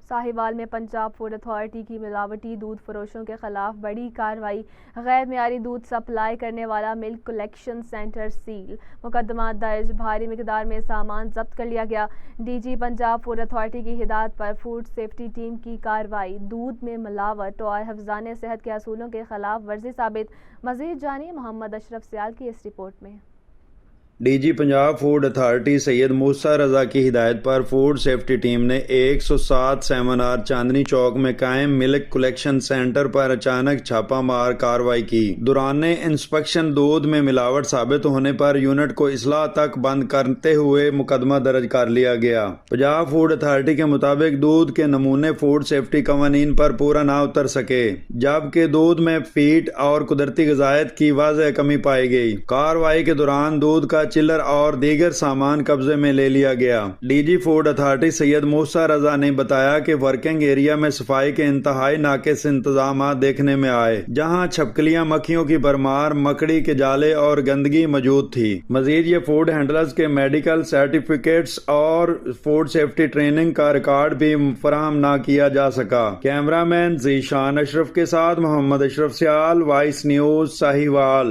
ساہیوال میں Punjab food authority کی ملاوٹی دودھ فروشوں کے خلاف بڑی کارروائی۔ غیر معیاری دودھ سپلائی کرنے والا ملک کلیکشن سینٹر سیل۔ مقدمات درج، بھاری مقدار میں سامان ضبط کر لیا گیا۔ D G Punjab food authority کی ہدایت پر فوڈ سیفٹی ٹیم کی کارروائی۔ دودھ میں ملاوٹ اور حفظانِ صحت کے اصولوں کے خلاف ورزی ثابت۔ مزید جانیے محمد اشرف سیال کی اس رپورٹ میں۔ D G Punjab food authority Syed Musa Raza کی ہدایت پر فوڈ سیفٹی ٹیم نے 107 سیمینار چاندنی چوک میں قائم ملک کلیکشن سینٹر پر اچانک چھاپہ مار کارروائی کی۔ دوران انسپیکشن دودھ میں ملاوٹ ثابت ہونے پر یونٹ کو اصلاح تک بند کرتے ہوئے مقدمہ درج کر لیا گیا۔ پنجاب فوڈ اتھارٹی کے مطابق دودھ کے نمونے فوڈ سیفٹی قوانین پر پورا نہ اتر سکے، جبکہ دودھ میں فیٹ اور قدرتی غذائیت کی واضح کمی پائی گئی۔ کارروائی کے دوران دودھ کا چلر اور دیگر سامان قبضے میں لے لیا گیا۔ ڈی جی فوڈ اتھارٹی سید موسیٰ رضا نے بتایا کہ ورکنگ ایریا میں صفائی کے انتہائی ناقص انتظامات دیکھنے میں آئے، جہاں چھپکلیاں، مکھیوں کی بھرمار، مکڑی کے جالے اور گندگی موجود تھی۔ مزید یہ فوڈ ہینڈلرز کے میڈیکل سرٹیفکیٹس اور فوڈ سیفٹی ٹریننگ کا ریکارڈ بھی فراہم نہ کیا جا سکا۔ کیمرہ مین ذیشان اشرف کے ساتھ محمد اشرف سیال، وائس نیوز، ساہیوال۔